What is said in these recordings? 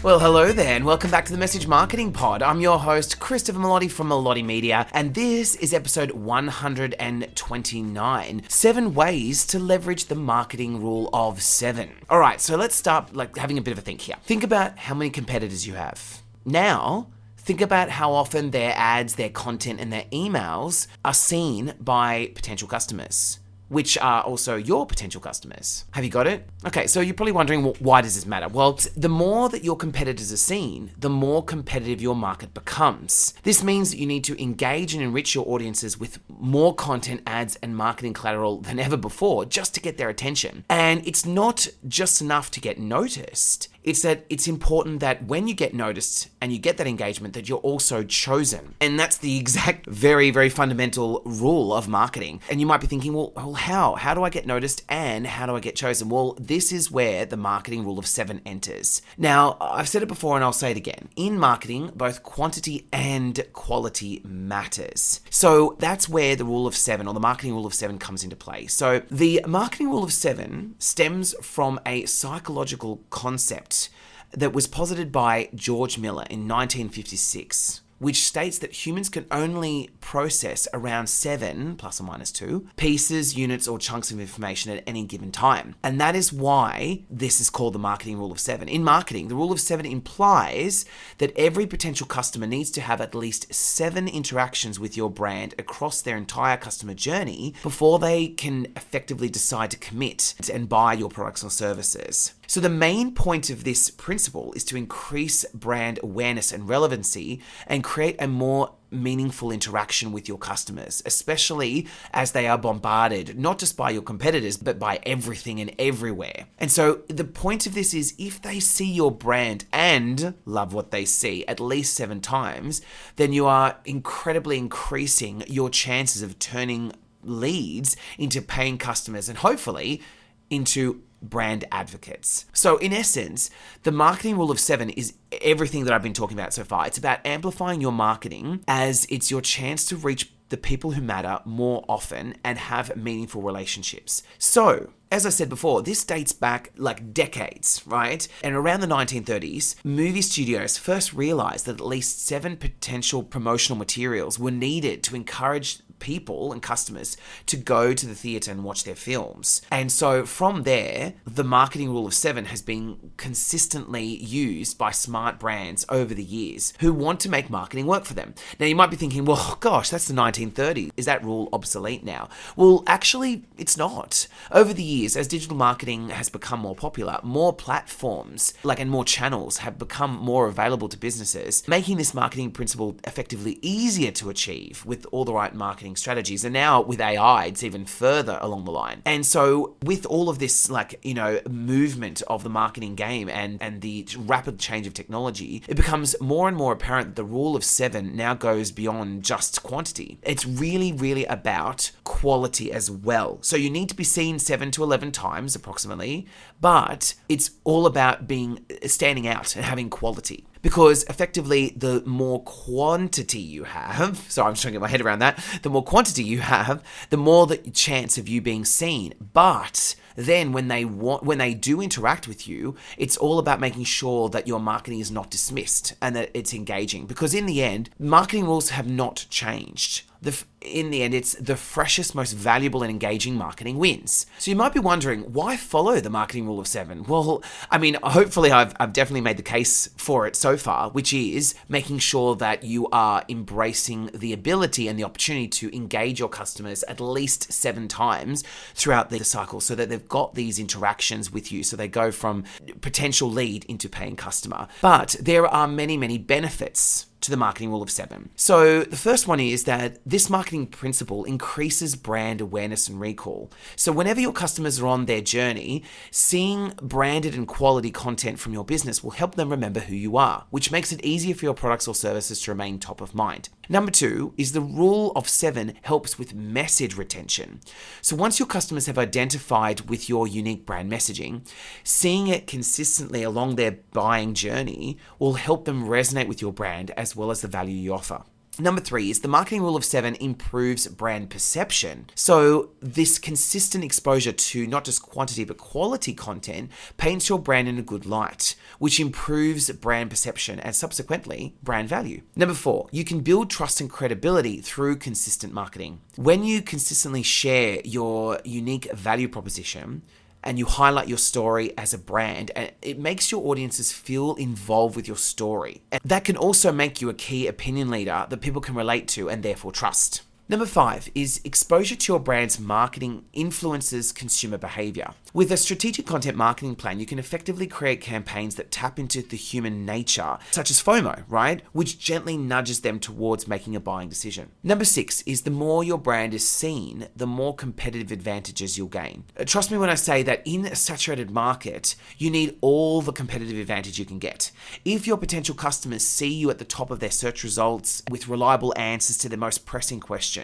Well, hello there, and welcome back to the Message Marketing Pod. I'm your host, Christopher Melotti from Melotti Media, and this is episode 129, 7 ways to leverage the marketing rule of 7. All right, so let's start having a bit of a think here. Think about how many competitors you have. Now, think about how often their ads, their content, and their emails are seen by potential customers, which are also your potential customers. Have you got it? Okay, so you're probably wondering, well, why does this matter? Well, the more that your competitors are seen, the more competitive your market becomes. This means that you need to engage and enrich your audiences with more content, ads, and marketing collateral than ever before just to get their attention. And it's not just enough to get noticed. It's that it's important that when you get noticed and you get that engagement, that you're also chosen. And that's the exact very, very fundamental rule of marketing. And you might be thinking, well, how? How do I get noticed and how do I get chosen? Well, this is where the marketing rule of 7 enters. Now, I've said it before and I'll say it again. In marketing, both quantity and quality matters. So that's where the rule of 7 or the marketing rule of 7 comes into play. So the marketing rule of 7 stems from a psychological concept that was posited by George Miller in 1956, which states that humans can only process around 7, plus or minus 2, pieces, units, or chunks of information at any given time. And that is why this is called the marketing rule of 7. In marketing, the rule of 7 implies that every potential customer needs to have at least 7 interactions with your brand across their entire customer journey before they can effectively decide to commit and buy your products or services. So the main point of this principle is to increase brand awareness and relevancy and create a more meaningful interaction with your customers, especially as they are bombarded, not just by your competitors, but by everything and everywhere. And so the point of this is if they see your brand and love what they see at least 7 times, then you are incredibly increasing your chances of turning leads into paying customers and hopefully into brand advocates. So in essence, the marketing rule of 7 is everything that I've been talking about so far. It's about amplifying your marketing as it's your chance to reach the people who matter more often and have meaningful relationships. So, as I said before, this dates back decades, right? And around the 1930s, movie studios first realized that at least 7 potential promotional materials were needed to encourage people and customers to go to the theater and watch their films. And so from there, the marketing rule of 7 has been consistently used by smart brands over the years who want to make marketing work for them. Now you might be thinking, well, gosh, that's the 1930s. Is that rule obsolete now? Well, actually, it's not. Over the years, as digital marketing has become more popular, more platforms and more channels have become more available to businesses, making this marketing principle effectively easier to achieve with all the right marketing strategies. And now with AI, it's even further along the line. And so with all of this movement of the marketing game and the rapid change of technology, it becomes more and more apparent that the rule of 7 now goes beyond just quantity. It's really, really about quality as well. So you need to be seen 7 to 11 times approximately, but it's all about standing out and having quality. Because effectively, the more quantity you have, so I'm just trying to get my head around that, the more quantity you have, the more the chance of you being seen. But then when they do interact with you, it's all about making sure that your marketing is not dismissed and that it's engaging. Because in the end, marketing rules have not changed. In the end, it's the freshest, most valuable and engaging marketing wins. So you might be wondering, why follow the marketing rule of 7? Well, I mean, hopefully I've definitely made the case for it so far, which is making sure that you are embracing the ability and the opportunity to engage your customers at least 7 times throughout the cycle so that they've got these interactions with you. So they go from potential lead into paying customer. But there are many, many benefits to the marketing rule of 7. So the first one is that this marketing principle increases brand awareness and recall. So whenever your customers are on their journey, seeing branded and quality content from your business will help them remember who you are, which makes it easier for your products or services to remain top of mind. Number 2 is the rule of 7 helps with message retention. So once your customers have identified with your unique brand messaging, seeing it consistently along their buying journey will help them resonate with your brand as well as the value you offer. Number 3 is the marketing rule of 7 improves brand perception. So this consistent exposure to not just quantity but quality content paints your brand in a good light, which improves brand perception and subsequently brand value. Number 4, you can build trust and credibility through consistent marketing. When you consistently share your unique value proposition, and you highlight your story as a brand, and it makes your audiences feel involved with your story. And that can also make you a key opinion leader that people can relate to and therefore trust. Number 5 is exposure to your brand's marketing influences consumer behavior. With a strategic content marketing plan, you can effectively create campaigns that tap into the human nature, such as FOMO, right? Which gently nudges them towards making a buying decision. Number 6 is the more your brand is seen, the more competitive advantages you'll gain. Trust me when I say that in a saturated market, you need all the competitive advantage you can get. If your potential customers see you at the top of their search results with reliable answers to their most pressing questions,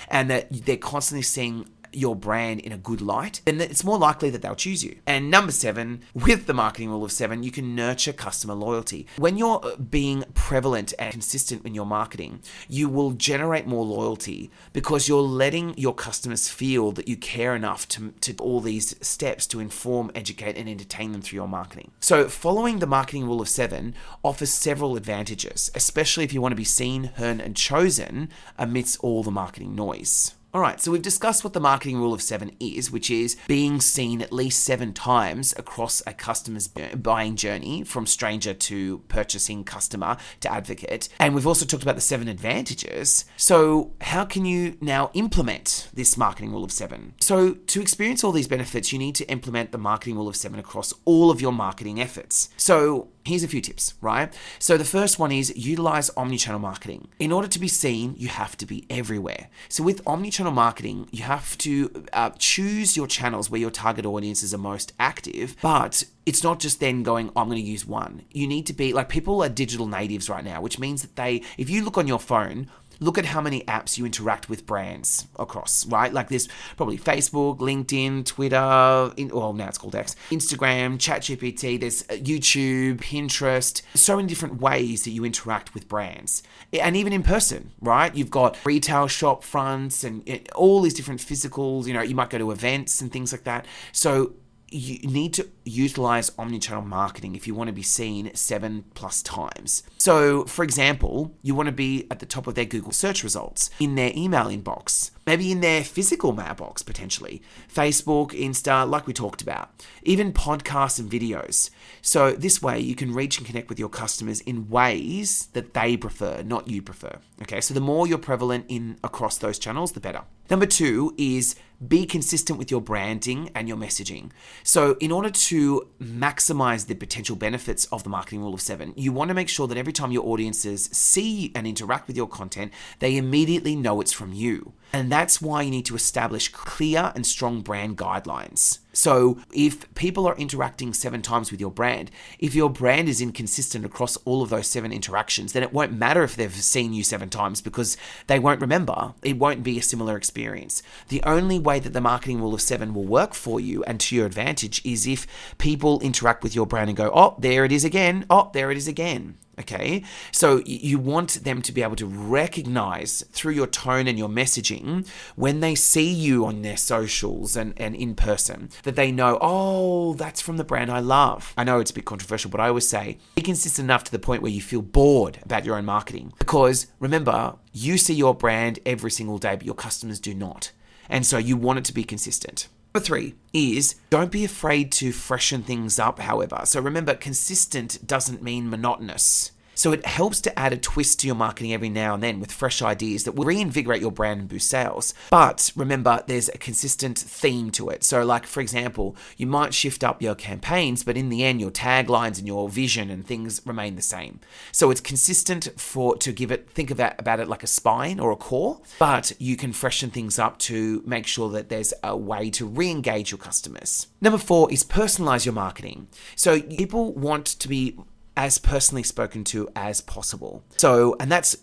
and that they're constantly seeing your brand in a good light, then it's more likely that they'll choose you. And number 7, with the marketing rule of 7, you can nurture customer loyalty. When you're being prevalent and consistent in your marketing, you will generate more loyalty because you're letting your customers feel that you care enough to all these steps to inform, educate, and entertain them through your marketing. So following the marketing rule of 7 offers several advantages, especially if you want to be seen, heard, and chosen amidst all the marketing noise. All right, so we've discussed what the marketing rule of 7 is, which is being seen at least 7 times across a customer's buying journey from stranger to purchasing customer to advocate. And we've also talked about the 7 advantages. So how can you now implement this marketing rule of 7? So to experience all these benefits, you need to implement the marketing rule of 7 across all of your marketing efforts. So here's a few tips, right? So the first one is utilize omnichannel marketing. In order to be seen, you have to be everywhere. So with omnichannel marketing, you have to choose your channels where your target audiences are most active, but it's not just then going, I'm going to use one. You need to be, like, people are digital natives right now, which means that if you look on your phone, look at how many apps you interact with brands across, right? Like there's probably Facebook, LinkedIn, Twitter, now it's called X, Instagram, ChatGPT, there's YouTube, Pinterest, so many different ways that you interact with brands. And even in person, right? You've got retail shop fronts and all these different physicals, you might go to events and things like that. So you need to utilize omnichannel marketing if you want to be seen 7+ times. So, for example, you want to be at the top of their Google search results, in their email inbox, maybe in their physical mailbox potentially, Facebook, Insta, like we talked about, even podcasts and videos. So this way you can reach and connect with your customers in ways that they prefer, not you prefer. Okay, so the more you're prevalent in across those channels, the better. Number 2 is be consistent with your branding and your messaging. So in order to maximize the potential benefits of the marketing rule of 7, you want to make sure that every time your audiences see and interact with your content, they immediately know it's from you. And that's why you need to establish clear and strong brand guidelines. So if people are interacting 7 times with your brand, if your brand is inconsistent across all of those 7 interactions, then it won't matter if they've seen you 7 times because they won't remember. It won't be a similar experience. The only way that the marketing rule of 7 will work for you and to your advantage is if people interact with your brand and go, oh, there it is again. Oh, there it is again. Okay, so you want them to be able to recognize through your tone and your messaging when they see you on their socials and in person that they know, oh, that's from the brand I love. I know it's a bit controversial, but I always say be consistent enough to the point where you feel bored about your own marketing. Because remember, you see your brand every single day, but your customers do not. And so you want it to be consistent. Number 3 is don't be afraid to freshen things up, however. So remember, consistent doesn't mean monotonous. So it helps to add a twist to your marketing every now and then with fresh ideas that will reinvigorate your brand and boost sales. But remember, there's a consistent theme to it. So like, for example, you might shift up your campaigns, but in the end, your taglines and your vision and things remain the same. So it's consistent think about it like a spine or a core, but you can freshen things up to make sure that there's a way to re-engage your customers. Number 4 is personalize your marketing. So people want to be as personally spoken to as possible. So, and that's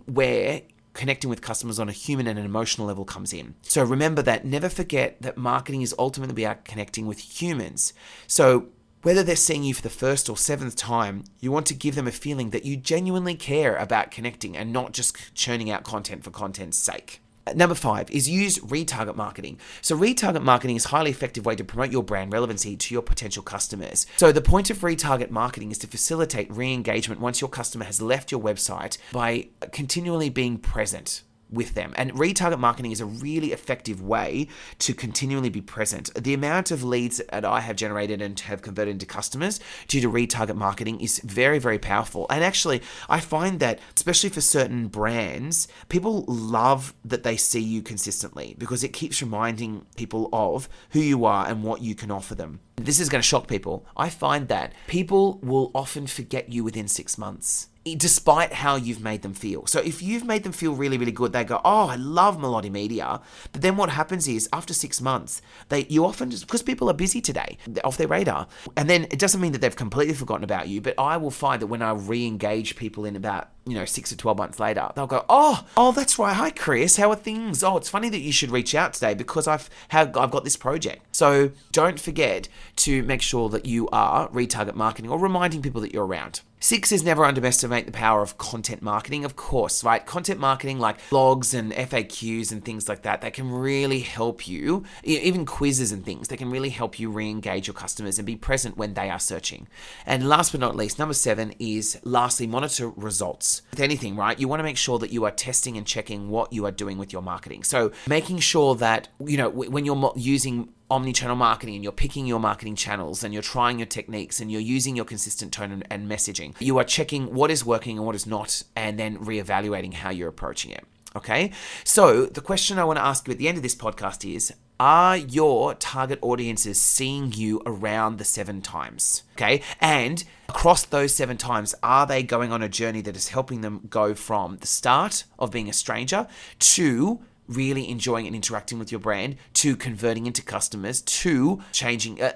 where connecting with customers on a human and an emotional level comes in. So remember that, never forget that marketing is ultimately about connecting with humans. So Whether they're seeing you for the first or seventh time, you want to give them a feeling that you genuinely care about connecting and not just churning out content for content's sake. Number 5 is use retarget marketing. So retarget marketing is a highly effective way to promote your brand relevancy to your potential customers. So the point of retarget marketing is to facilitate re-engagement once your customer has left your website by continually being present with them. And retarget marketing is a really effective way to continually be present. The amount of leads that I have generated and have converted into customers due to retarget marketing is very, very powerful. And actually, I find that, especially for certain brands, people love that they see you consistently because it keeps reminding people of who you are and what you can offer them. This is going to shock people. I find that people will often forget you within 6 months, despite how you've made them feel. So if you've made them feel really, really good, they go, oh, I love Melotti Media. But then what happens is after 6 months, you often just, because people are busy today, they're off their radar. And then it doesn't mean that they've completely forgotten about you, but I will find that when I re-engage people in about 6 to 12 months later, they'll go, oh, that's right. Hi, Chris. How are things? Oh, it's funny that you should reach out today because I've got this project. So don't forget to make sure that you are retarget marketing or reminding people that you're around. 6 is never underestimate the power of content marketing, of course, right? Content marketing like blogs and FAQs and things like that can really help you, even quizzes and things, they can really help you re-engage your customers and be present when they are searching. And last but not least, number 7 is lastly, monitor results. With anything, right? You want to make sure that you are testing and checking what you are doing with your marketing. So making sure that, when you're using omni-channel marketing and you're picking your marketing channels and you're trying your techniques and you're using your consistent tone and messaging, you are checking what is working and what is not, and then reevaluating how you're approaching it. Okay? So the question I want to ask you at the end of this podcast is, are your target audiences seeing you around the 7 times? Okay? And across those 7 times, are they going on a journey that is helping them go from the start of being a stranger to really enjoying and interacting with your brand, to converting into customers, to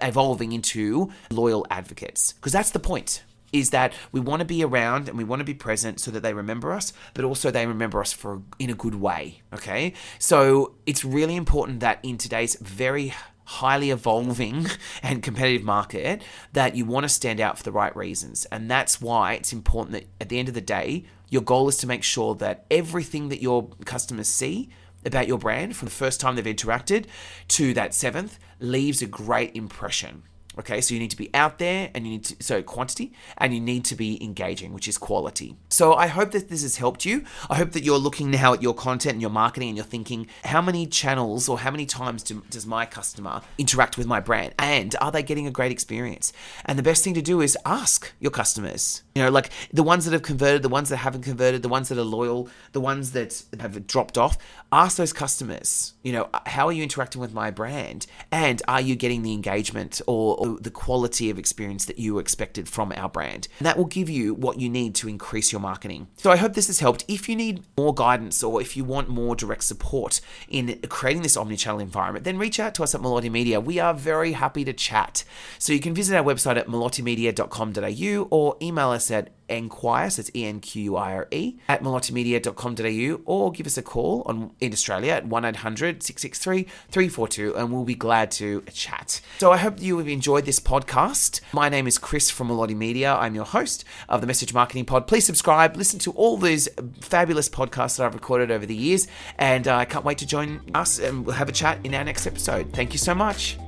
evolving into loyal advocates? Because that's the point, is that we want to be around and we want to be present so that they remember us, but also they remember us in a good way, okay? So it's really important that in today's very highly evolving and competitive market, that you want to stand out for the right reasons. And that's why it's important that at the end of the day, your goal is to make sure that everything that your customers see about your brand from the first time they've interacted to that 7th leaves a great impression. Okay, so you need to be out there and quantity, and you need to be engaging, which is quality. So I hope that this has helped you. I hope that you're looking now at your content and your marketing and you're thinking, how many channels or how many times does my customer interact with my brand? And are they getting a great experience? And the best thing to do is ask your customers, like the ones that have converted, the ones that haven't converted, the ones that are loyal, the ones that have dropped off. Ask those customers, how are you interacting with my brand? And are you getting the engagement or the quality of experience that you expected from our brand? And that will give you what you need to increase your marketing. So I hope this has helped. If you need more guidance or if you want more direct support in creating this omnichannel environment, then reach out to us at Melotti Media. We are very happy to chat. So you can visit our website at melottimedia.com.au or email us at enquire, so it's ENQUIRE, at melottimedia.com.au, or give us a call in Australia at 1-800-663-342, and we'll be glad to chat. So I hope you have enjoyed this podcast. My name is Chris from Melotti Media. I'm your host of the Message Marketing Pod. Please subscribe, listen to all these fabulous podcasts that I've recorded over the years, and I can't wait to join us and we'll have a chat in our next episode. Thank you so much.